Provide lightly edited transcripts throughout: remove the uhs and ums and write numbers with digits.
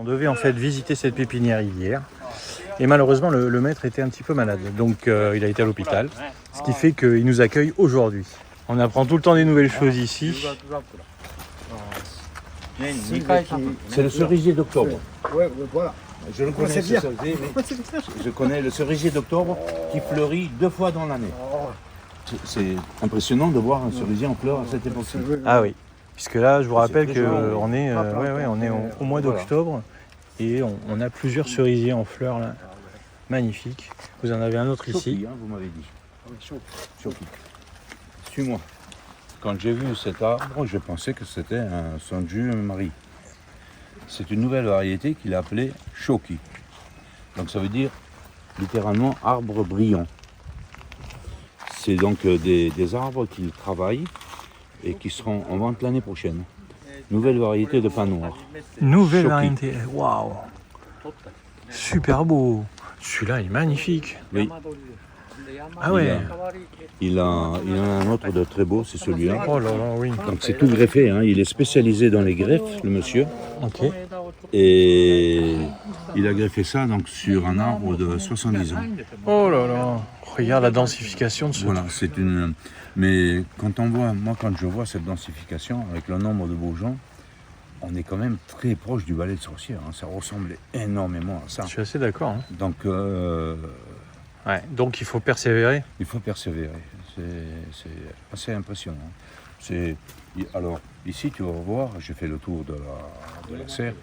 On devait en fait visiter cette pépinière hier. Et malheureusement, le maître était un petit peu malade. Donc il a été à l'hôpital. Ce qui fait qu'il nous accueille aujourd'hui. On apprend tout le temps des nouvelles choses ici. C'est le cerisier d'octobre. Ouais, voilà. Je le connais, ce cerisier, mais je connais le cerisier d'octobre qui fleurit 2 fois dans l'année. C'est impressionnant de voir un cerisier en fleurs à cette époque-ci. Ah oui. Puisque là, je vous rappelle très joli. qu'on est, on est au mois d'octobre. Et on a plusieurs cerisiers en fleurs là. Magnifiques. Vous en avez un autre ici. Choki, hein, vous m'avez dit. Choki. Suis-moi. Quand j'ai vu cet arbre, je pensais que c'était un Sonju Marie. C'est une nouvelle variété qu'il a appelée Choki. Donc ça veut dire littéralement arbre brillant. C'est donc des arbres qu'il travaille et qui seront en vente l'année prochaine. Nouvelle variété de pin noir. Nouvelle Choki. variété. Waouh. Super beau. Celui-là est magnifique. Oui. Ah ouais. Il en a un autre de très beau, c'est celui-là. Oh là là, oui. Donc c'est tout greffé, hein. Il est spécialisé dans les greffes, le monsieur. Ok. Et il a greffé ça donc sur un arbre de 70 ans. Oh là là. Regarde la densification de ce Voilà, c'est une. Mais quand on voit, moi quand je vois cette densification avec le nombre de bourgeons, on est quand même très proche du balai de sorcière. Hein. Ça ressemble énormément à ça. Je suis assez d'accord. Hein. Donc Ouais. Donc il faut persévérer. il faut persévérer. C'est assez impressionnant. Alors ici tu vas voir, j'ai fait le tour de la serre.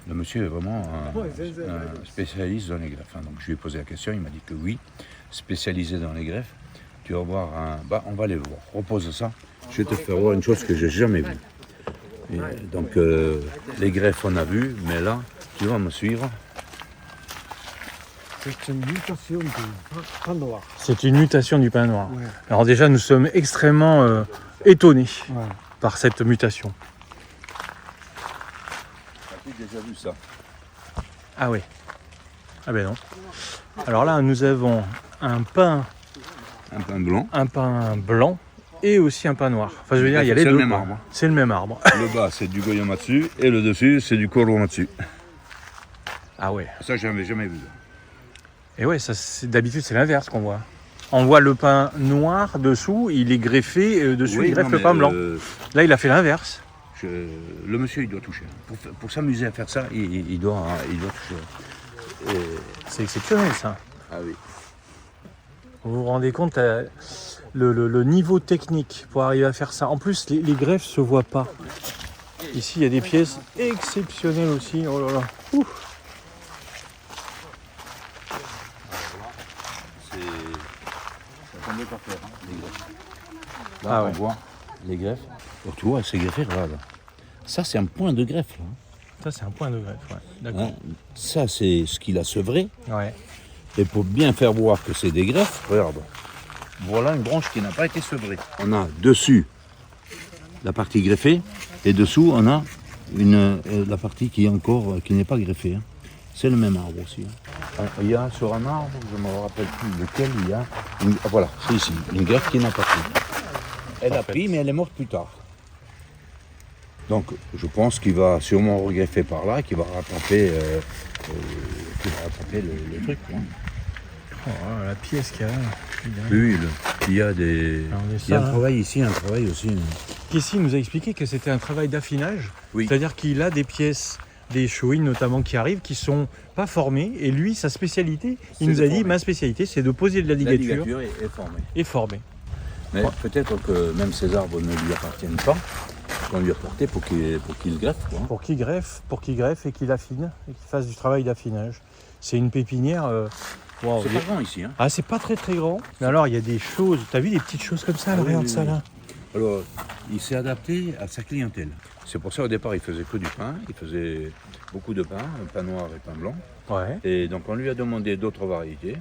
Le monsieur est vraiment un spécialiste dans les greffes. Hein. Donc je lui ai posé la question, il m'a dit que oui, spécialisé dans les greffes. Tu vas voir on va aller voir. Repose ça. Je vais te faire voir une chose que j'ai jamais vue. Et donc les greffes on a vu, mais là tu vas me suivre. C'est une mutation du pain noir. C'est une mutation du pain noir. Ouais. Alors déjà, nous sommes extrêmement étonnés Ouais. par cette mutation. As-tu déjà vu ça? Ah oui. Ah ben non. Alors là, nous avons un pain Un pain blanc. et aussi un pain noir. Enfin, je veux dire, il y a les C'est deux. le même quoi. arbre. C'est le même arbre. Le bas c'est du Goyomatsu et le dessus c'est du Koromatsu. Ah ouais. Ça j'avais jamais vu. Et ouais, ça, d'habitude, c'est l'inverse qu'on voit. On voit le pain noir dessous, il est greffé, et dessus, Oui, il greffe non, le mais, pain blanc. Là, il a fait l'inverse. Le monsieur il doit toucher. Pour s'amuser à faire ça, il doit toucher. C'est exceptionnel, ça. Ah oui. Vous vous rendez compte le niveau technique pour arriver à faire ça. En plus, les greffes se voient pas. Ici, il y a des pièces exceptionnelles aussi. Oh là là. Ouh. Ça tombait par terre, les greffes. Là, Ah on ouais. voit les greffes. Oh, tu vois, c'est greffé, regarde. Ça, c'est un point de greffe. Là. Ça, c'est un point de greffe. Ouais. D'accord. Hein, ça, c'est ce qu'il a sevré. Ouais. Et pour bien faire voir que c'est des greffes, regarde. Voilà une branche qui n'a pas été sevrée. On a dessus la partie greffée et dessous, on a la partie qui n'est pas greffée. Hein. C'est le même arbre aussi. Hein. Il y a sur un arbre, je ne me rappelle plus lequel, il y a voilà, c'est ici, une greffe qui n'a pas pris. Elle a pris, mais elle est morte plus tard. Donc, je pense qu'il va sûrement regreffer par là, qu'il va rattraper, le truc. Hein. Oh, la pièce qu'il y a là. Oui, il y a un hein. travail ici, un travail aussi. Ici, il nous a expliqué que c'était un travail d'affinage. Oui. C'est-à-dire qu'il a des pièces, des chouines notamment qui arrivent, qui sont pas formées. Et lui, sa spécialité, il nous a dit, ma spécialité, c'est de poser de la La ligature ligature est formée. et former. Mais peut-être que même ces arbres ne lui appartiennent pas, qu'on lui a porté pour qu'il greffe. Quoi. Pour qu'il greffe et qu'il affine, et qu'il fasse du travail d'affinage. C'est une pépinière. Wow. C'est pas grand ici. Hein. Ah, c'est pas très très grand. Mais alors, il y a des choses. T'as vu des petites choses comme ça, là, Oui, regarde oui, ça oui. là. Alors, il s'est adapté à sa clientèle. C'est pour ça au départ, il faisait que du pain. Il faisait beaucoup de pain, un pain noir et pain blanc. Ouais. Et donc, on lui a demandé d'autres variétés.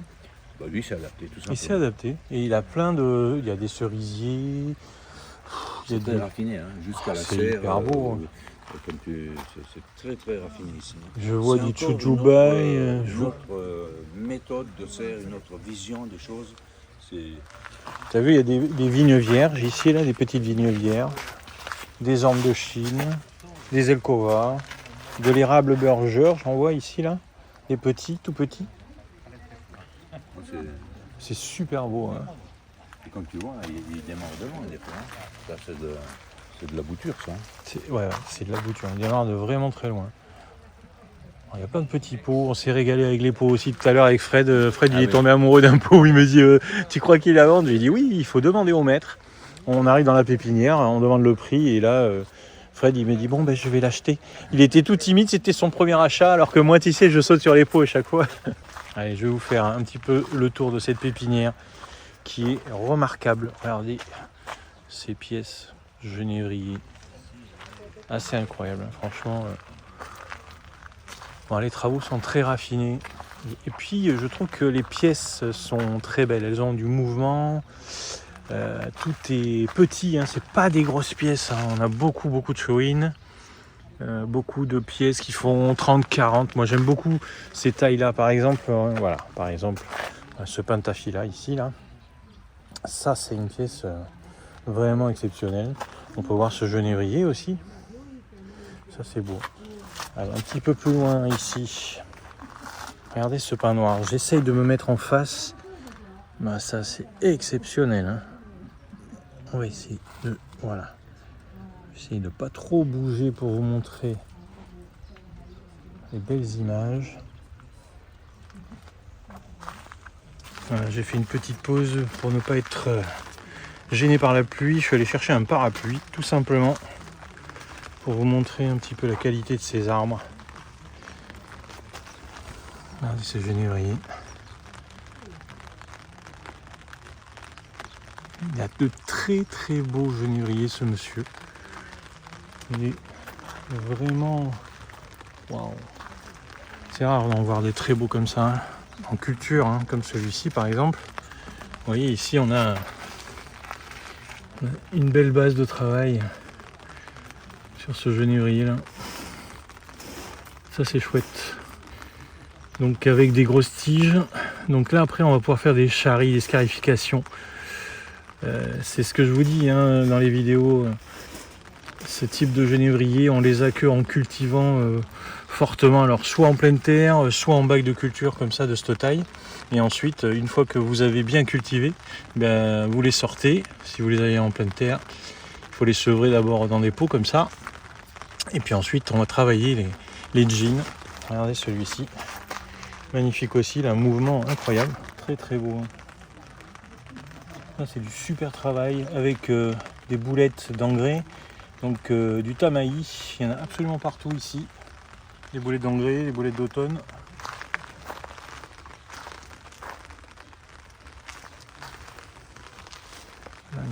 Bah, lui, il s'est adapté tout simplement. Il s'est adapté. Et il a plein de. Il y a des cerisiers. Il y a C'est très raffiné, hein, jusqu'à la c'est serre. hyper beau. C'est très très raffiné ici. Hein. Je vois C'est du encore chujubai. une autre méthode de serre, une autre vision des choses. T'as vu, il y a des vignes vierges ici, là, des petites vignes vierges, des ormes de Chine, des Elkova. De l'érable burger, j'en vois ici là. Les petits, tout petits. C'est super beau. Hein. Et comme tu vois, il démarre de loin des fois. Ça, c'est de la bouture, ça. Ouais, c'est de la bouture. Il démarre de vraiment très loin. Il y a plein de petits pots. On s'est régalé avec les pots aussi tout à l'heure avec Fred. Fred, il est tombé amoureux d'un pot. Il me dit tu crois qu'il est à vendre? Je lui ai dit oui, il faut demander au maître. On arrive dans la pépinière, on demande le prix et là, Fred, il me dit bon, ben je vais l'acheter. Il était tout timide, c'était son premier achat, alors que moi, tu sais, je saute sur les pots à chaque fois. Allez, je vais vous faire un petit peu le tour de cette pépinière qui est remarquable. Regardez ces pièces genévrier. Assez incroyable, hein, franchement. Bon, les travaux sont très raffinés. Et puis, je trouve que les pièces sont très belles. Elles ont du mouvement. Tout est petit, hein. C'est pas des grosses pièces. Hein. On a beaucoup de show-in. Beaucoup de pièces qui font 30-40. Moi, j'aime beaucoup ces tailles-là. Par exemple, voilà. Par exemple, ce pentafila ici, là. Ça, c'est une pièce vraiment exceptionnelle. On peut voir ce genévrier aussi. Ça, c'est beau. Allez, un petit peu plus loin ici. Regardez ce pain noir. J'essaye de me mettre en face. Bah, ça, c'est exceptionnel. Hein. On va essayer de... Voilà. J'essaye de pas trop bouger pour vous montrer les belles images. Voilà, j'ai fait une petite pause pour ne pas être gêné par la pluie. Je suis allé chercher un parapluie, tout simplement, pour vous montrer un petit peu la qualité de ces arbres. Regardez ce genévrier. Il a de très beaux genévriers, ce monsieur. Il est vraiment... Waouh. C'est rare d'en voir des très beaux comme ça, hein. En culture, hein, comme celui-ci par exemple. Vous voyez, ici on a une belle base de travail sur ce genévrier là. Ça c'est chouette. Donc avec des grosses tiges. Donc là après on va pouvoir faire des charries, des scarifications. C'est ce que je vous dis hein, dans les vidéos. Ce type de genévrier, on les a que en cultivant fortement. Alors soit en pleine terre, soit en bac de culture comme ça de cette taille. Et ensuite, une fois que vous avez bien cultivé, ben, vous les sortez. Si vous les avez en pleine terre, il faut les sevrer d'abord dans des pots comme ça. Et puis ensuite, on va travailler les jeans. Regardez celui-ci. Magnifique aussi, il a un mouvement incroyable. Très beau. Là, c'est du super travail avec des boulettes d'engrais. Donc du tamaï, il y en a absolument partout ici. Les boulettes d'engrais, les boulettes d'automne.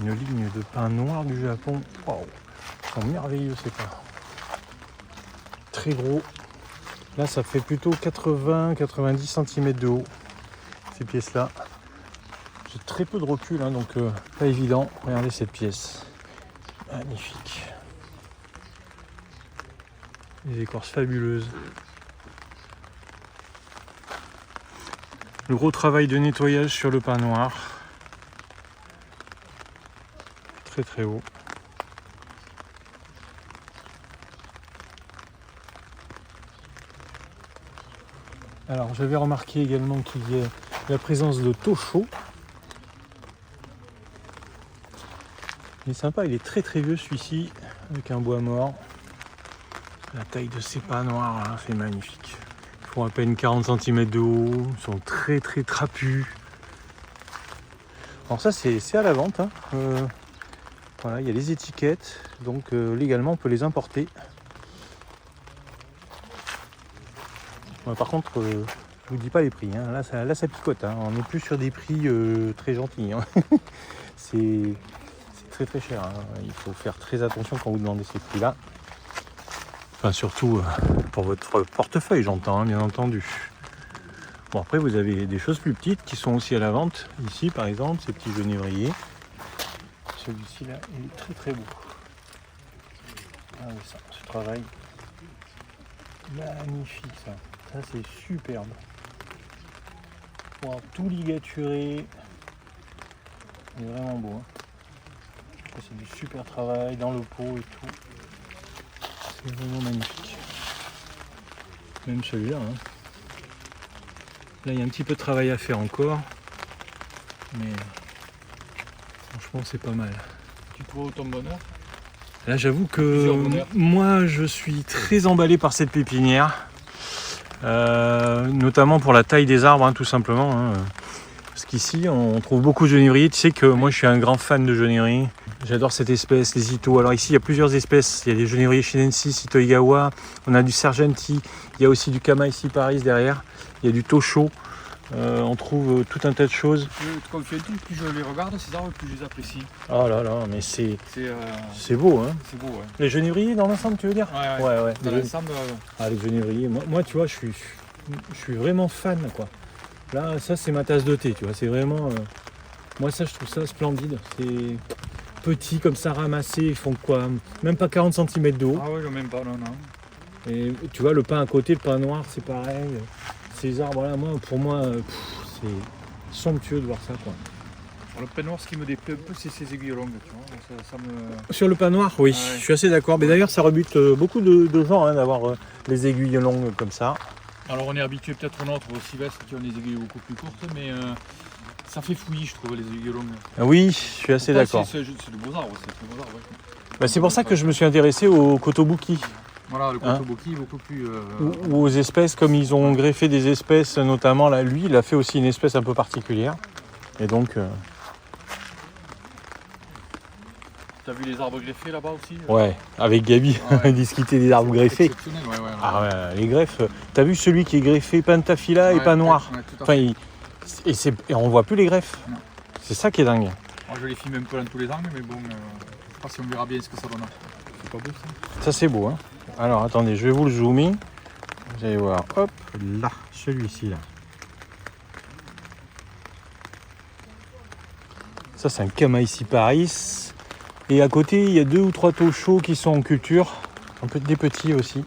Une ligne de pin noir du Japon. Waouh, ils sont merveilleux ces pins. Très gros. Là, ça fait plutôt 80-90 cm de haut, ces pièces-là. J'ai très peu de recul, hein, donc pas évident. Regardez cette pièce. Magnifique. Des écorces fabuleuses. Le gros travail de nettoyage sur le pain noir. Très haut. Alors j'avais remarqué également qu'il y a la présence de Tosho. Il est sympa, il est très vieux celui-ci, avec un bois mort. La taille de ces pins noirs, là, c'est magnifique. Ils font à peine 40 cm de haut, ils sont très trapus. Alors ça c'est à la vente. Hein. Voilà, il y a les étiquettes, donc légalement on peut les importer. Par contre, je vous dis pas les prix. Hein. Là, ça picote. Hein. On n'est plus sur des prix très gentils. Hein. C'est très cher. Hein. Il faut faire très attention quand vous demandez ces prix-là. Enfin, surtout pour votre portefeuille, j'entends, hein, bien entendu. Bon, après, vous avez des choses plus petites qui sont aussi à la vente. Ici, par exemple, ces petits genévriers. Celui-ci, là, il est très beau. Regardez ça, ce travail. Magnifique, ça. Ça, c'est superbe. Wow, tout ligaturé. Il est vraiment beau. Hein. Ça, c'est du super travail dans le pot et tout. C'est vraiment magnifique. Même celui-là. Hein. Là, il y a un petit peu de travail à faire encore. Mais franchement, c'est pas mal. Tu trouves ton bonheur? Là, j'avoue que Plusieurs bonheurs. moi, je suis très emballé par cette pépinière. Notamment pour la taille des arbres, hein, tout simplement. Hein. Parce qu'ici, on trouve beaucoup de genévriers. Tu sais que moi, je suis un grand fan de genévriers. J'adore cette espèce, les Ito. Alors ici, il y a plusieurs espèces. Il y a des genévriers chinensis, Itoigawa. On a du Sargenti. Il y a aussi du Kamaïsi Paris derrière. Il y a du Tosho. On trouve tout un tas de choses. Je te confie un truc, plus je les regarde, ces arbres, plus je les apprécie. Oh là là, mais c'est C'est beau, hein. beau, ouais. Les genévriers dans l'ensemble, tu veux dire? Ouais. Dans Les l'ensemble, Ah, les genévriers, moi tu vois, je suis vraiment fan, quoi. Là, ça c'est ma tasse de thé, tu vois, c'est vraiment... moi ça, je trouve ça splendide. C'est petit comme ça, ramassé, ils font quoi? Même pas 40 cm de haut. ah ouais, même pas, non. Et tu vois, le pain à côté, le pain noir, c'est pareil. Ces arbres-là, pour moi, c'est somptueux de voir ça, quoi. Alors, le pain noir, ce qui me déplaît un peu, c'est ces aiguilles longues, tu vois. Ça me... Sur le pain noir, oui, Ah ouais. je suis assez d'accord. Mais d'ailleurs, ça rebute beaucoup de gens hein, d'avoir les aiguilles longues comme ça. Alors on est habitué peut-être aux nôtres, aux sylvestres, qui ont des aiguilles beaucoup plus courtes, mais ça fait fouillis, je trouve, les aiguilles longues. Ah oui, je suis assez d'accord. C'est de beaux arbres, c'est de beaux arbres. Ouais. Bah, c'est pour ça que je me suis intéressé au kotobuki. Voilà, le Hein kotobuki est beaucoup plus... Ou aux espèces, comme ils ont greffé des espèces, notamment là, lui, il a fait aussi une espèce un peu particulière. Et donc, T'as vu les arbres greffés là-bas aussi? ouais, avec Gabi, Ouais. discuter des arbres greffés. Exceptionnel, ouais. Ah ouais, les greffes, t'as vu celui qui est greffé pentaphylla et Ouais, pas noir? ouais, tout à Enfin, fait. et on voit plus les greffes. Non. C'est ça qui est dingue. Moi je les filme un peu dans tous les angles, mais bon, je sais pas si on verra bien ce que ça donne. C'est pas beau ça? Ça c'est beau, hein. Alors attendez, je vais vous le zoomer. Vous allez voir, hop, là, celui-ci là. Ça c'est un Kamaïsi Paris. Et à côté, il y a 2 ou 3 Tosho qui sont en culture. Un peu des petits aussi.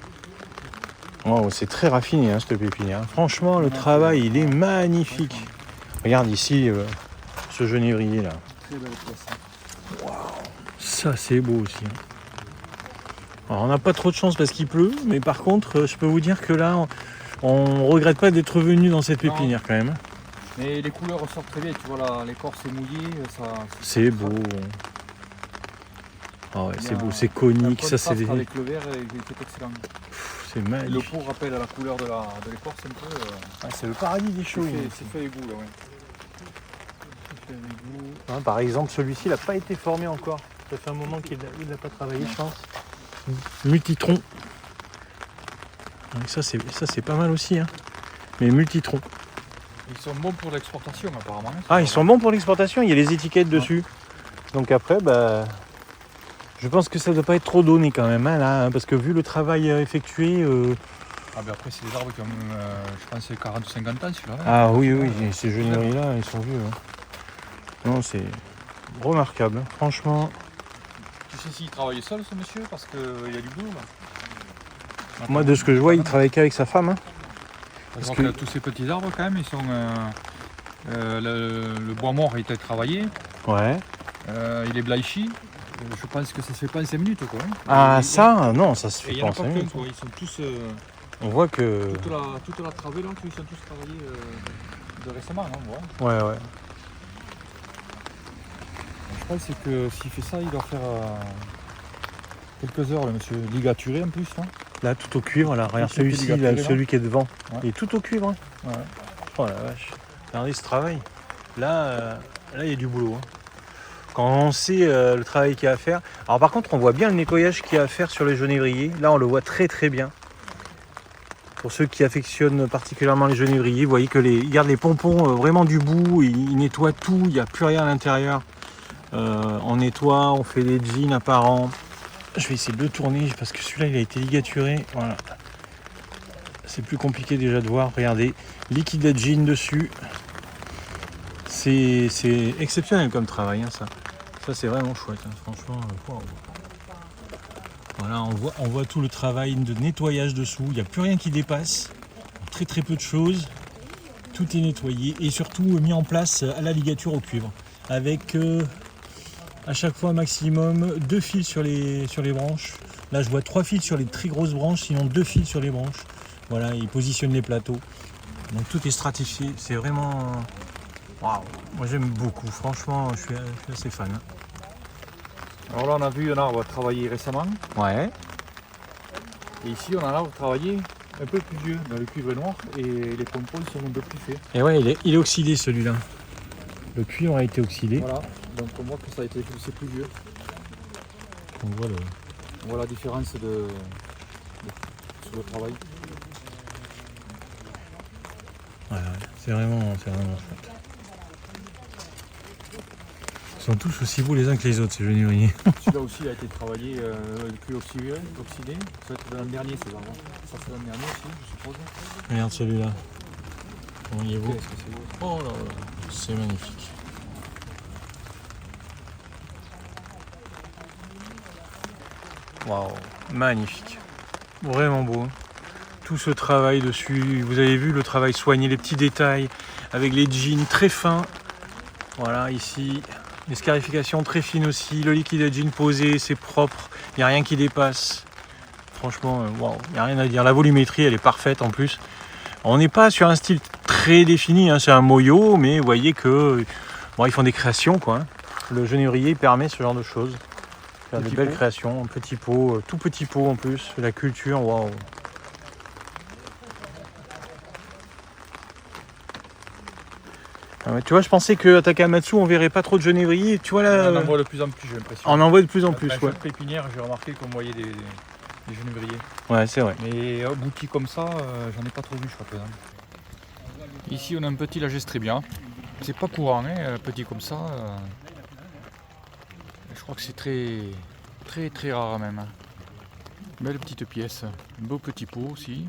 Oh, c'est très raffiné hein, cette pépinière. Franchement, le travail, il est magnifique. Regarde ici, ce genévrier là. Très belle place. Ça c'est beau aussi. Alors, on n'a pas trop de chance parce qu'il pleut, mais par contre, je peux vous dire que là, on regrette pas d'être venu dans cette Non. pépinière quand même. Mais les couleurs ressortent très bien, tu vois, là, l'écorce est mouillée, ça... C'est beau. Ah ouais, Il y c'est a beau, c'est un conique, ça c'est contraste avec le vert qui est excellent. c'est Et le magnifique. pot rappelle à la couleur de l'écorce un peu. Ah, c'est le paradis des chauds. C'est fait égout là, ouais. C'est fait égout. Hein, par exemple, celui-ci, il n'a pas été formé encore. Ça fait un moment qu'il n'a pas travaillé, je pense. Multitron. Donc ça c'est pas mal aussi. Hein. Mais multitron. Ils sont bons pour l'exportation apparemment. Ah, ils sont bons pour l'exportation, il y a les étiquettes dessus. Donc après, bah, je pense que ça ne doit pas être trop donné quand même, hein, là, hein, parce que vu le travail effectué... Ah ben après c'est des arbres qui ont, je pense, 40 ou 50 ans celui-là. hein. Ah oui, ces genévriers-là, ils sont vieux. Hein. Non, c'est remarquable, hein. Franchement. Tu sais s'il travaille seul ce monsieur parce qu'il y a du boulot là. Moi, de ce que je vois, il travaille qu'avec sa femme. Hein. Parce parce que que- tous ces petits arbres quand même, ils sont... le bois mort a été travaillé, Ouais. il est blanchi. Je pense que ça se fait pas en 5 minutes quoi. hein. Ah, Et- ça, non, ça se Et fait il y pas en en a pas 5 plein minutes. quoi, ils sont tous... On voit que... toute la travée là, ils sont tous travaillés de récemment, hein, ouais. Ouais. Je pense que s'il fait ça, il doit faire quelques heures, le monsieur. Ligaturé en plus. Hein. Là, tout au cuivre, là. Regarde Tout est celui-ci, là, ligaturé, là. celui qui est devant. Ouais. Il est tout au cuivre. Hein. Ouais. Oh la vache. Regardez ce travail. Là, il y a du boulot. Hein. Quand on sait le travail qu'il y a à faire. Alors par contre, on voit bien le nettoyage qu'il y a à faire sur les genévriers. Là, on le voit très très bien. Pour ceux qui affectionnent particulièrement les genévriers, vous voyez que ils gardent les pompons vraiment du bout. Ils nettoient tout. Il n'y a plus rien à l'intérieur. On nettoie, on fait des jeans apparents. Je vais essayer de le tourner parce que celui-là, il a été ligaturé. Voilà. C'est plus compliqué déjà de voir. Regardez, liquide jean dessus. C'est exceptionnel comme travail, hein, ça. Ça, c'est vraiment chouette, hein, franchement. Wow. Voilà, on voit tout le travail de nettoyage dessous. Il n'y a plus rien qui dépasse. Très très peu de choses. Tout est nettoyé et surtout mis en place à la ligature au cuivre. Avec à chaque fois maximum 2 fils sur les branches. Là, je vois 3 fils sur les très grosses branches, sinon 2 fils sur les branches. Voilà, ils positionnent les plateaux. Donc tout est stratifié, c'est vraiment... Waouh, moi j'aime beaucoup, franchement je suis assez fan. Alors là, on a vu un arbre travaillé récemment. Ouais. Et ici, on a un arbre travaillé un peu plus vieux, dans le cuivre est noir. Et les pompons sont un peu plus faits. Et ouais, il est oxydé celui-là. Le cuivre a été oxydé. Voilà, donc on voit que ça a été c'est plus vieux. On voit le... On voit la différence sur le travail. Ouais, c'est vraiment chouette. Ils sont tous aussi beaux les uns que les autres, ces genévriers. Celui-là aussi a été travaillé, le cuir oxydé. Ça va être de l'an dernier, ces arbres. Ça c'est l'an dernier aussi, je suppose. Regarde celui-là. Comment il est beau. Qu'est-ce que c'est beau. Oh là là, c'est magnifique. Waouh, magnifique. Vraiment beau. Tout ce travail dessus, vous avez vu le travail soigné, les petits détails, avec les jeans très fins. Voilà, ici, les scarifications très fines aussi, le liquide à jean posé, c'est propre, il n'y a rien qui dépasse. Franchement, waouh, il n'y a rien à dire. La volumétrie, elle est parfaite en plus. On n'est pas sur un style très défini, hein, c'est un moyo, mais vous voyez que bon, ils font des créations, quoi. Le genévrier permet ce genre de choses. Faire des belles créations, petit pot, tout petit pot en plus, la culture, waouh. Ah ouais, tu vois, je pensais qu'à Takamatsu on verrait pas trop de genévrier. Tu vois là, On en voit de plus en plus, j'ai l'impression. on en voit de plus en plus. Dans Ouais. chaque pépinière, j'ai remarqué qu'on voyait des genévriers. Ouais, c'est vrai. Mais aboutis comme ça, j'en ai pas trop vu jusqu'à présent. Ici, on a un petit Lagestribia. C'est pas courant, hein, petit comme ça. Je crois que c'est très rare même. Belle petite pièce. Un beau petit pot aussi.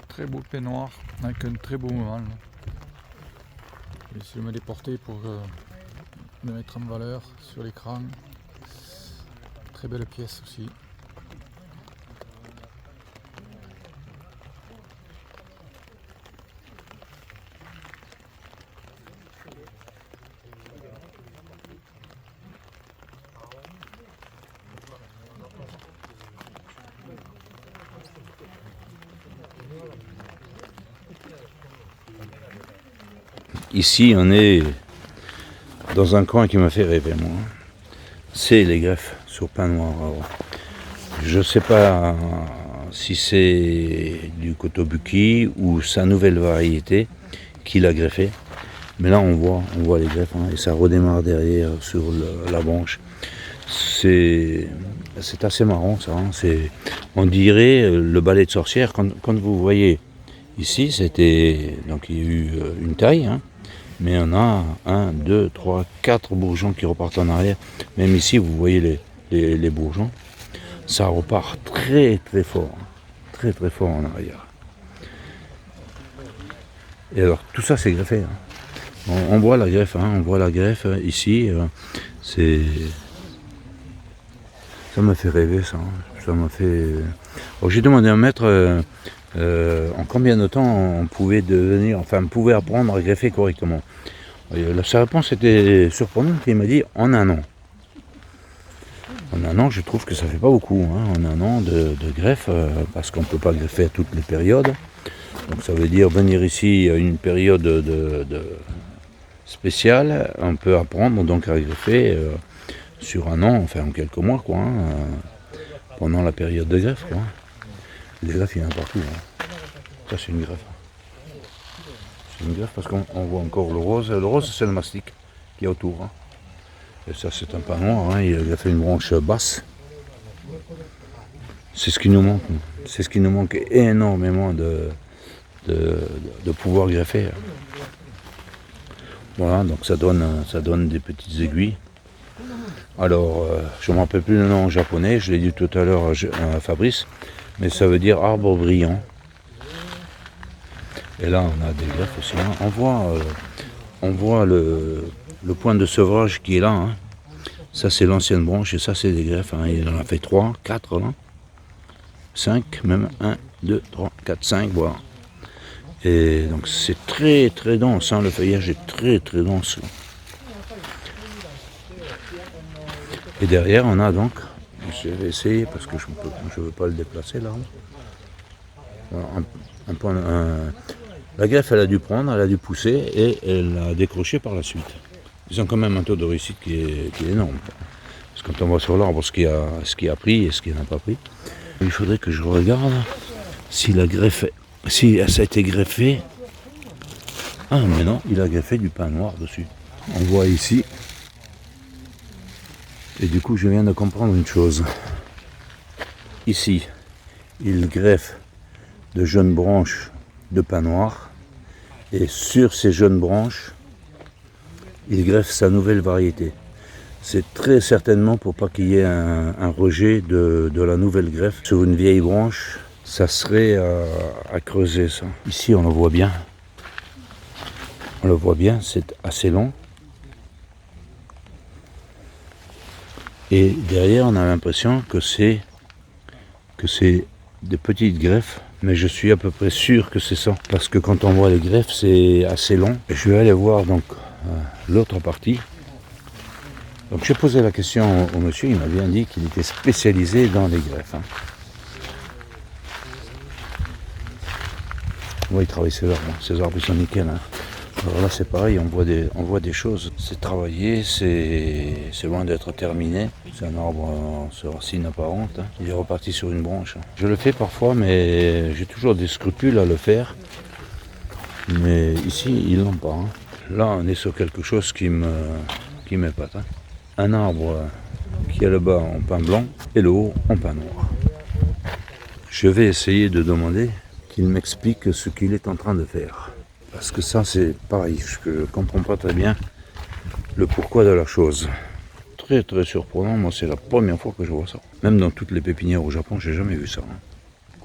Très beau peignoir avec un très beau moment. Je vais essayer de me déporter pour le mettre en valeur sur l'écran. Très belle pièce aussi. Ici, on est dans un coin qui m'a fait rêver, moi. C'est les greffes sur pain noir. Alors, je ne sais pas si c'est du kotobuki ou sa nouvelle variété qu'il a greffé. Mais là, on voit les greffes, hein, et ça redémarre derrière sur la branche. C'est assez marrant, ça. Hein, on dirait le balai de sorcière quand vous voyez Ici, c'était. Donc il y a eu une taille, hein, mais on a 1, 2, 3, 4 bourgeons qui repartent en arrière. Même ici, vous voyez les bourgeons. Ça repart très très fort. Très très fort en arrière. Et alors, tout ça, c'est greffé. Hein. On voit la greffe, hein, on voit la greffe ici. C'est. Ça m'a fait rêver, ça. Hein. Ça m'a fait. Alors, j'ai demandé à un maître. En combien de temps on pouvait pouvait apprendre à greffer correctement. Sa réponse était surprenante, il m'a dit en 1 an. En 1 an, je trouve que ça fait pas beaucoup, hein, en 1 an de greffe, parce qu'on ne peut pas greffer à toutes les périodes. Donc ça veut dire venir ici à une période de spéciale, on peut apprendre donc à greffer sur 1 an, enfin en quelques mois, quoi, hein, pendant la période de greffe, quoi. Les greffes, il y en a partout. Hein. Ça, c'est une greffe. C'est une greffe parce qu'on voit encore le rose. Le rose, c'est le mastic qui est autour. Hein. Et ça, c'est un pain noir. Hein. Il a fait une branche basse. C'est ce qui nous manque. C'est ce qui nous manque énormément de pouvoir greffer. Voilà, donc ça donne des petites aiguilles. Alors, je ne me rappelle plus le nom en japonais. Je l'ai dit tout à l'heure à Fabrice. Mais ça veut dire arbre brillant. Et là, on a des greffes aussi. Hein. On voit le point de sevrage qui est là. Hein. Ça, c'est l'ancienne branche et ça, c'est des greffes. Hein. Il en a fait 3, 4 là. 5 même. 1, 2, 3, 4, 5, voilà. Et donc, c'est très, très dense. Hein. Le feuillage est très, très dense. Et derrière, on a donc... Je vais essayer parce que je ne veux pas le déplacer là. La greffe, elle a dû prendre, elle a dû pousser et elle a décroché par la suite. Ils ont quand même un taux de réussite qui est énorme. Parce que quand on voit sur l'arbre ce qui a pris et ce qui n'a pas pris, il faudrait que je regarde si ça a été greffé. Ah mais non, il a greffé du pain noir dessus. On voit ici. Et du coup, je viens de comprendre une chose. Ici, il greffe de jeunes branches de pin noir. Et sur ces jeunes branches, il greffe sa nouvelle variété. C'est très certainement pour pas qu'il y ait un rejet de la nouvelle greffe. Sur une vieille branche, ça serait à creuser ça. Ici, on le voit bien. On le voit bien, c'est assez long. Et derrière, on a l'impression que c'est des petites greffes, mais je suis à peu près sûr que c'est ça. Parce que quand on voit les greffes, c'est assez long. Et je vais aller voir donc l'autre partie. Donc j'ai posé la question au monsieur, il m'a bien dit qu'il était spécialisé dans les greffes. Hein. Ouais, il travaille ses arbres ils sont nickel. Hein. Alors là c'est pareil, on voit des choses. C'est travaillé, c'est loin d'être terminé. C'est un arbre sur racine apparente. Hein. Il est reparti sur une branche. Je le fais parfois, mais j'ai toujours des scrupules à le faire. Mais ici, ils l'ont pas. Hein. Là, on est sur quelque chose qui m'épate. Hein. Un arbre qui est le bas en pain blanc et le haut en pain noir. Je vais essayer de demander qu'il m'explique ce qu'il est en train de faire. Parce que ça, c'est pareil, je ne comprends pas très bien le pourquoi de la chose. Très très surprenant, moi c'est la première fois que je vois ça. Même dans toutes les pépinières au Japon, j'ai jamais vu ça. Hein.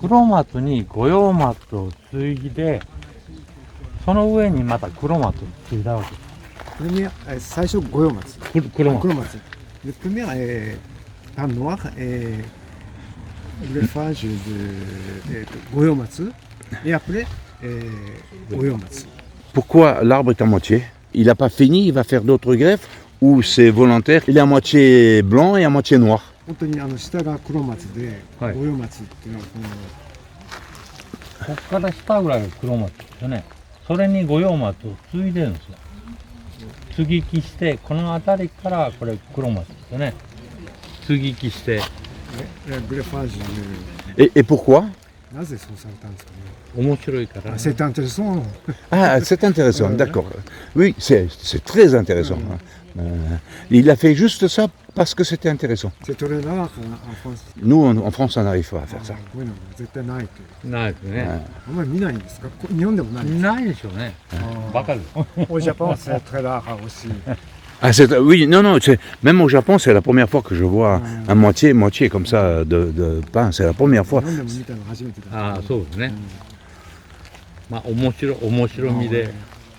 黒松に五葉松を継いで、その上にまた黒松を継いだわけ。最初五葉松。黒松。黒松。Le premier est pain noir et greffage de goyomatsu et après goyomatsu. Pourquoi l'arbre est à moitié? Il n'a pas fini, il va faire d'autres greffes ou c'est volontaire? Il est à moitié blanc et à moitié noir. 本当に下が黒松で、はい五葉松っていうのはこっから下ぐらいが黒松ですよね。それに五葉松を継いでるんですよ。接ぎ木して、この辺りからこれ黒松ですよね。接ぎ木して。グレファージュ。 Et pourquoi? なぜそうされたんですかね。面白いからね。C'est intéressant. Ah, c'est intéressant, d'accord. Oui, c'est très intéressant. Hein. Il a fait juste ça parce que c'était intéressant. C'est très rare en France. Nous, en France, on n'arrive pas à faire ça. こういうの絶対ないけど。ないですね。あんまり見ないんですか？日本でもないんですか？ないでしょうね。わかる。 Au Japon, c'est très rare aussi. Ah, oui, non, même au Japon, c'est la première fois que je vois un moitié comme ça de pain. C'est la première 日 fois. 本でも見たの初めてだ。ああ、そうですね。まあ、面白みで。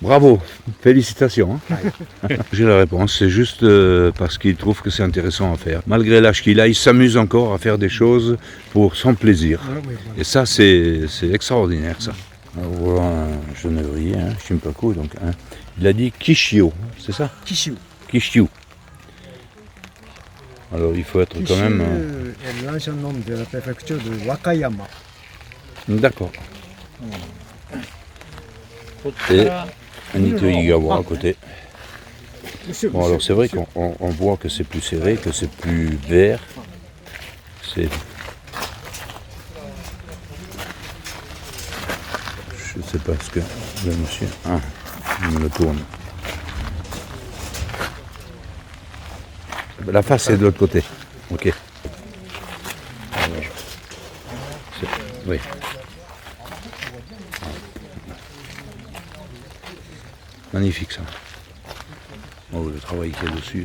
Bravo, félicitations. Hein. J'ai la réponse, c'est juste parce qu'il trouve que c'est intéressant à faire. Malgré l'âge qu'il a, il s'amuse encore à faire des choses pour son plaisir. Et ça, c'est extraordinaire, ça. Alors, voilà un genevrier, hein, Shimpaku, donc il a dit Kishio, c'est ça? Kishu. Kishio. Alors il faut être quand même... est l'ancien nom de la préfecture de Wakayama. D'accord. こっちから Anito Igawa à côté. Monsieur, Bon, alors c'est vrai qu'on voit que c'est plus serré, que c'est plus vert. C'est... Je sais pas ce que le monsieur... Ah, il me le tourne. La face est de l'autre côté. Ok. Alors, oui. Magnifique ça. Oh, le travail qu'il y a dessus.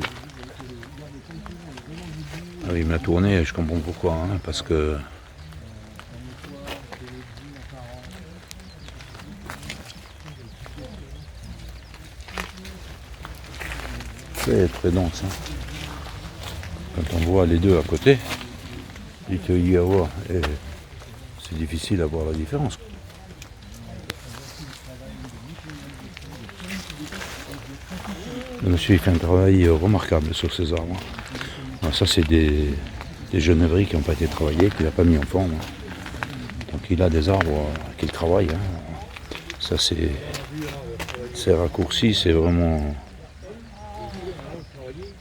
Ah oui, il me l'a tourné, je comprends pourquoi. Hein, parce que... C'est très dense. Hein. Quand on voit les deux à côté, Ito-Igawa, c'est difficile à voir la différence. Le monsieur il fait un travail remarquable sur ces arbres. Alors ça c'est des genévries qui n'ont pas été travaillées, qu'il n'a pas mis en forme. Donc il a des arbres qu'il travaille. Hein. Ça c'est raccourci, c'est vraiment...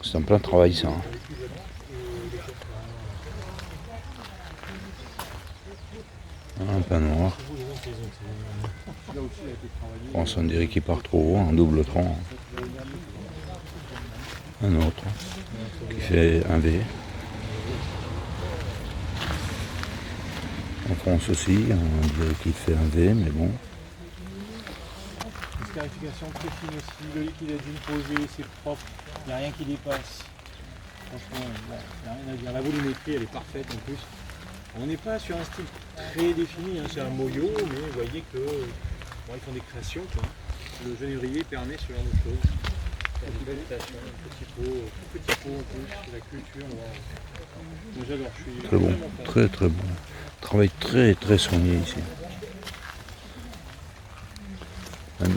C'est un plein travail ça. Hein. Un pain noir. Bon, on dirait qu'il part trop haut, un double tronc. Un autre qui fait un V. En France aussi, on dirait qu'il fait un V, mais bon. Une scarification très fine aussi, le liquide est d'une posée, c'est propre, il n'y a rien qui dépasse. Franchement, il n'y a rien à dire. La volumétrie, elle est parfaite en plus. On n'est pas sur un style très défini, hein, c'est un moyo, mais vous voyez que bon, ils font des créations. Quoi. Le genévrier permet ce genre de choses. Une belle station, un petit pot en plus, la culture. Wow. J'adore, je suis Très bon, vraiment fan. très très bon. Travail très très soigné ici.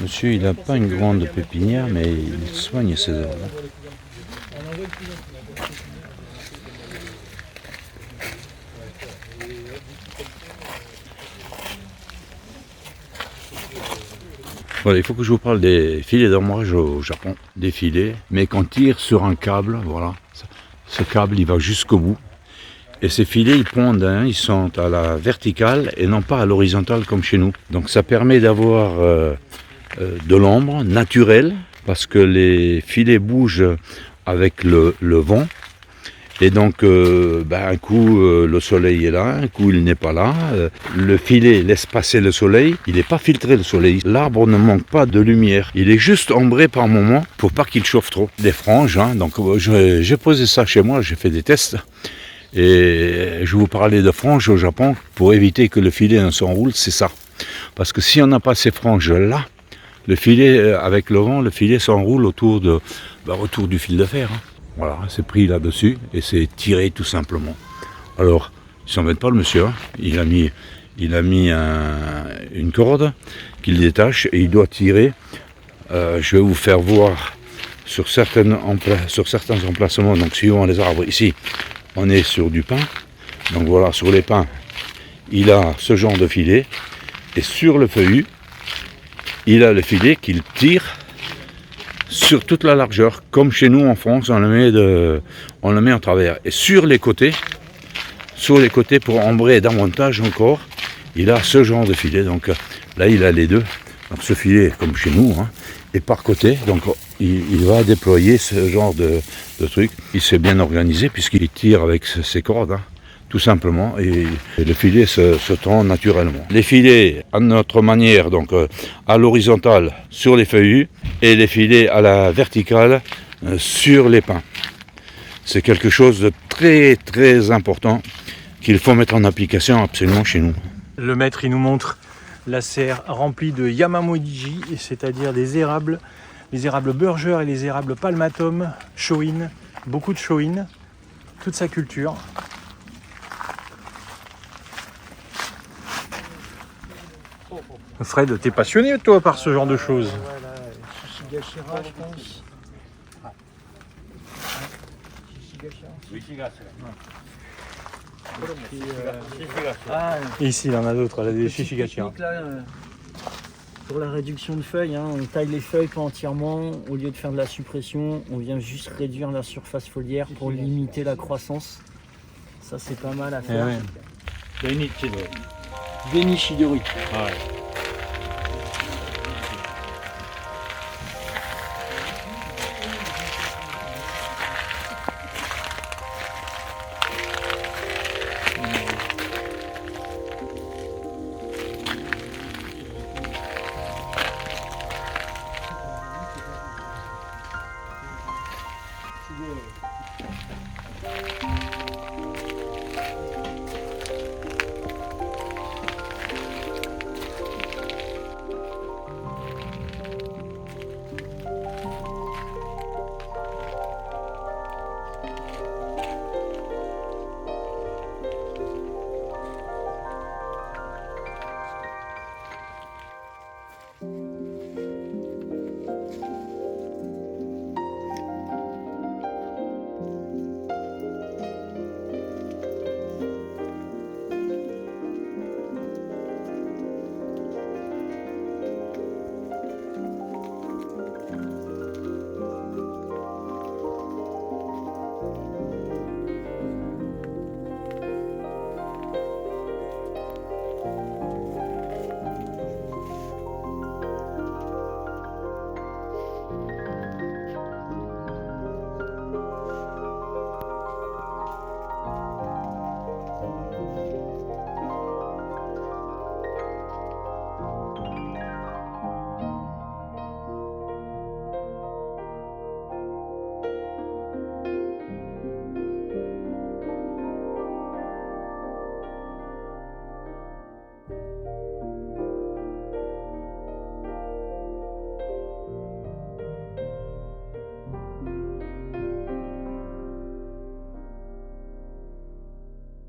Monsieur, il n'a pas une grande pépinière, mais il soigne ses arbres. Voilà, il faut que je vous parle des filets d'armoirage au Japon. Des filets, mais qu'on tire sur un câble, voilà. Ce câble, il va jusqu'au bout. Et ces filets, ils pondent, hein, ils sont à la verticale et non pas à l'horizontale comme chez nous. Donc ça permet d'avoir de l'ombre naturelle, parce que les filets bougent avec le vent. Et donc, un coup, le soleil est là, un coup, il n'est pas là. Le filet laisse passer le soleil. Il n'est pas filtré, le soleil. L'arbre ne manque pas de lumière. Il est juste ombré par moment pour pas qu'il chauffe trop. Des franges, hein, donc j'ai posé ça chez moi, j'ai fait des tests. Et je vous parlais de franges au Japon. Pour éviter que le filet ne s'enroule, c'est ça. Parce que si on n'a pas ces franges-là, le filet, avec le vent, le filet s'enroule autour du fil de fer. Hein. Voilà, c'est pris là-dessus et c'est tiré tout simplement. Alors, il s'embête pas le monsieur, hein. Il a mis une corde qu'il détache et il doit tirer. Je vais vous faire voir sur certains emplacements, donc suivant les arbres. Ici, on est sur du pin. Donc voilà, sur les pins, il a ce genre de filet. Et sur le feuillu, il a le filet qu'il tire sur toute la largeur, comme chez nous en France, on le met en travers. Et sur les côtés, pour embrer davantage encore, il a ce genre de filet. Donc là, il a les deux. Donc ce filet, comme chez nous, hein, et par côté, donc il va déployer ce genre de truc. Il s'est bien organisé puisqu'il tire avec ses cordes, hein, tout simplement, et le filet se tend naturellement. Les filets à notre manière, donc à l'horizontale sur les feuillus, et les filets à la verticale sur les pins. C'est quelque chose de très très important qu'il faut mettre en application absolument chez nous. Le maître, il nous montre la serre remplie de Yamamojiji, c'est-à-dire des érables, les érables Burger et les érables Palmatum, Shoin, beaucoup de Shoin, toute sa culture. Fred, t'es passionné toi par ce genre de choses? Voilà, Shishigashira, je pense. Shishigashira. Et ici, il y en a d'autres, là, des Shishigashira. Pour la réduction de feuilles, hein, on taille les feuilles pas entièrement. Au lieu de faire de la suppression, on vient juste réduire la surface foliaire pour limiter la croissance. Ça, c'est pas mal à faire. Beni Shidori.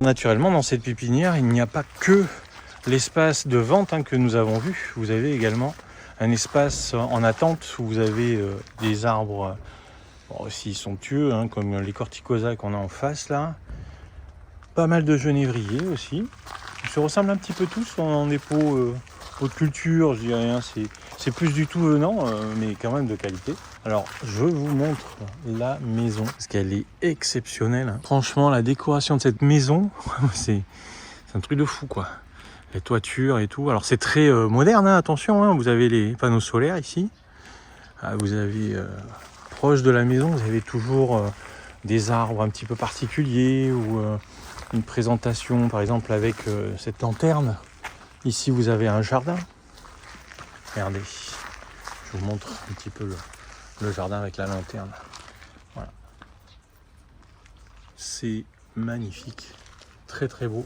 Naturellement, dans cette pépinière, il n'y a pas que l'espace de vente que nous avons vu. Vous avez également un espace en attente où vous avez des arbres aussi somptueux, comme les corticosas qu'on a en face là. Pas mal de genévriers aussi. Ils se ressemblent un petit peu tous en des pots de culture, je dirais. C'est plus du tout venant, mais quand même de qualité. Alors, je vous montre la maison, parce qu'elle est exceptionnelle. Franchement, la décoration de cette maison, c'est un truc de fou, quoi. Les toitures et tout. Alors, c'est très moderne, attention. Vous avez les panneaux solaires ici. Vous avez, proche de la maison, vous avez toujours des arbres un petit peu particuliers ou une présentation, par exemple, avec cette lanterne. Ici, vous avez un jardin. Regardez, je vous montre un petit peu le jardin avec la lanterne. Voilà. C'est magnifique, très très beau.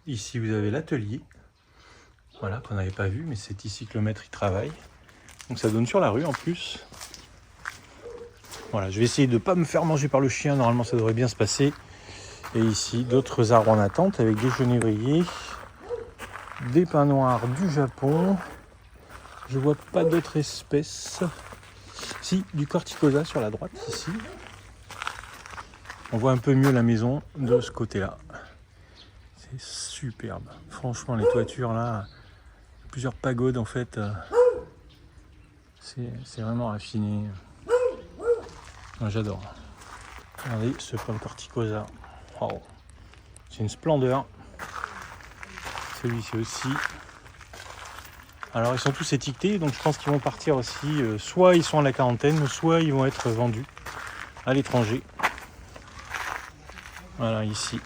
Ici, vous avez l'atelier, voilà, qu'on n'avait pas vu, mais c'est ici que le maître y travaille. Donc ça donne sur la rue en plus. Voilà, je vais essayer de ne pas me faire manger par le chien, normalement ça devrait bien se passer. Et ici, d'autres arbres en attente avec des genévriers, des pins noirs du Japon. Je vois pas d'autres espèces. Si, du corticosa sur la droite, ici. On voit un peu mieux la maison de ce côté-là. C'est superbe. Franchement, les toitures là, plusieurs pagodes en fait. C'est vraiment raffiné. Moi, j'adore. Regardez ce pin corticosa. Wow. C'est une splendeur. Celui-ci aussi. Alors ils sont tous étiquetés, donc je pense qu'ils vont partir aussi, soit ils sont à la quarantaine, soit ils vont être vendus à l'étranger. Voilà, ici.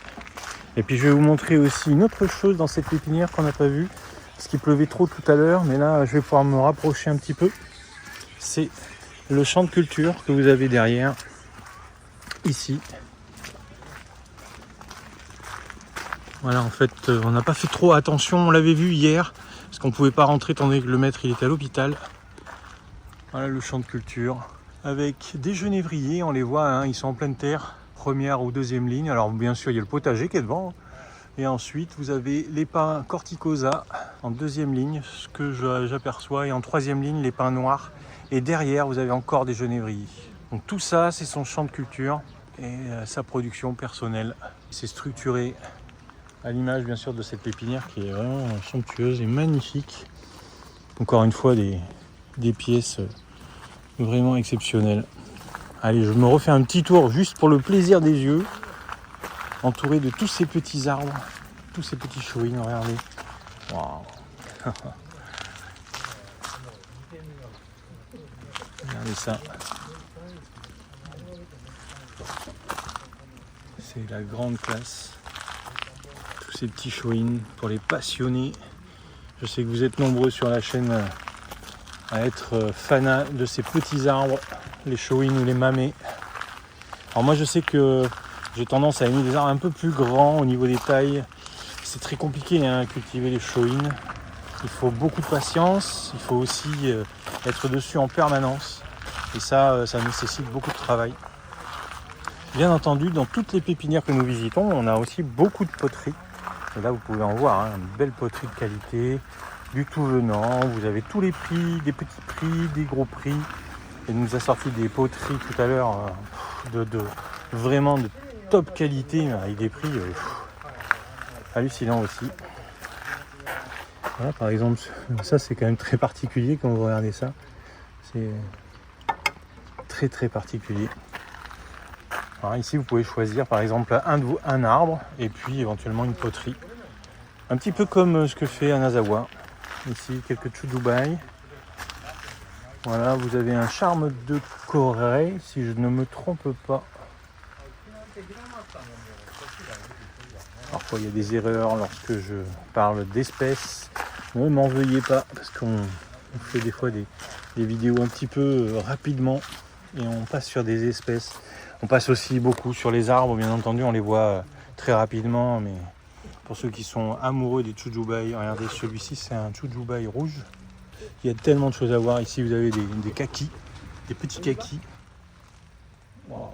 Et puis je vais vous montrer aussi une autre chose dans cette pépinière qu'on n'a pas vue, parce qu'il pleuvait trop tout à l'heure, mais là je vais pouvoir me rapprocher un petit peu. C'est le champ de culture que vous avez derrière, ici. Voilà, en fait, on n'a pas fait trop attention, on l'avait vu hier, parce qu'on ne pouvait pas rentrer étant donné que le maître il était à l'hôpital. Voilà le champ de culture, avec des genévriers, on les voit, hein, ils sont en pleine terre, première ou deuxième ligne. Alors bien sûr, il y a le potager qui est devant, et ensuite vous avez les pins corticosa en deuxième ligne, ce que j'aperçois, et en troisième ligne les pins noirs, et derrière vous avez encore des genévriers. Donc tout ça, c'est son champ de culture et sa production personnelle. C'est structuré à l'image bien sûr de cette pépinière qui est vraiment somptueuse et magnifique. Encore une fois des pièces vraiment exceptionnelles. Allez, je me refais un petit tour juste pour le plaisir des yeux, entouré de tous ces petits arbres, tous ces petits chouines, regardez. Waouh. Regardez ça. C'est la grande classe. Ces petits chouines pour les passionnés. Je sais que vous êtes nombreux sur la chaîne à être fanat de ces petits arbres, les chouines ou les mamets. Alors moi je sais que j'ai tendance à aimer des arbres un peu plus grands au niveau des tailles. C'est très compliqué à cultiver les chouines. Il faut beaucoup de patience, il faut aussi être dessus en permanence. Et ça nécessite beaucoup de travail. Bien entendu, dans toutes les pépinières que nous visitons, on a aussi beaucoup de poteries. Et là, vous pouvez en voir, hein, une belle poterie de qualité, du tout venant. Vous avez tous les prix, des petits prix, des gros prix. Et il nous a sorti des poteries tout à l'heure vraiment de top qualité, avec des prix hallucinants aussi. Voilà, par exemple, ça c'est quand même très particulier quand vous regardez ça. C'est très très particulier. Alors ici, vous pouvez choisir par exemple un arbre et puis éventuellement une poterie. Un petit peu comme ce que fait Anazawa. Ici, quelques Chujubai. Voilà, vous avez un charme de Corée, si je ne me trompe pas. Parfois, il y a des erreurs lorsque je parle d'espèces. Ne m'en veuillez pas, parce qu'on fait des fois des vidéos un petit peu rapidement et on passe sur des espèces. On passe aussi beaucoup sur les arbres, bien entendu, on les voit très rapidement, mais pour ceux qui sont amoureux des Chujubai, regardez, celui-ci c'est un Chujubai rouge. Il y a tellement de choses à voir. Ici vous avez des kakis, des petits kakis. Wow.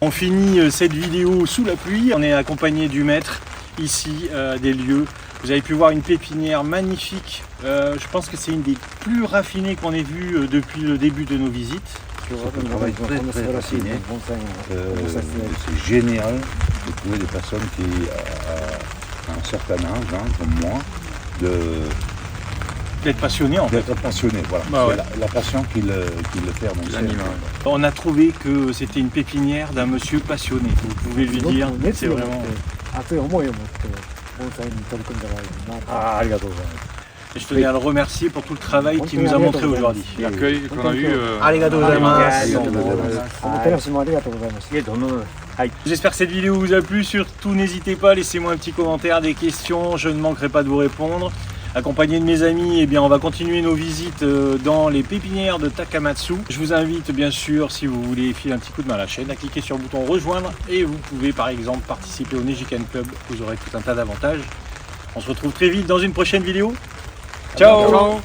On finit cette vidéo sous la pluie, on est accompagné du maître ici des lieux. Vous avez pu voir une pépinière magnifique, je pense que c'est une des plus raffinées qu'on ait vues depuis le début de nos visites. C'est un travail très très raffiné. C'est génial de trouver des personnes qui, à un certain âge, hein, comme moi, d'être passionné en fait. D'être passionné, voilà. Bah ouais. C'est la passion qui le fait avancer. On a trouvé que c'était une pépinière d'un monsieur passionné. Vous pouvez lui dire, c'est vraiment... Ah, Et je tenais à le remercier pour tout le travail qu'il nous a montré aujourd'hui. L'accueil qu'on a eu. J'espère que cette vidéo vous a plu. Surtout, n'hésitez pas, laissez-moi un petit commentaire, des questions. Je ne manquerai pas de vous répondre. Accompagné de mes amis, eh bien, on va continuer nos visites dans les pépinières de Takamatsu. Je vous invite bien sûr, si vous voulez filer un petit coup de main à la chaîne, à cliquer sur le bouton rejoindre et vous pouvez par exemple participer au Nejiken Club. Vous aurez tout un tas d'avantages. On se retrouve très vite dans une prochaine vidéo. Ciao.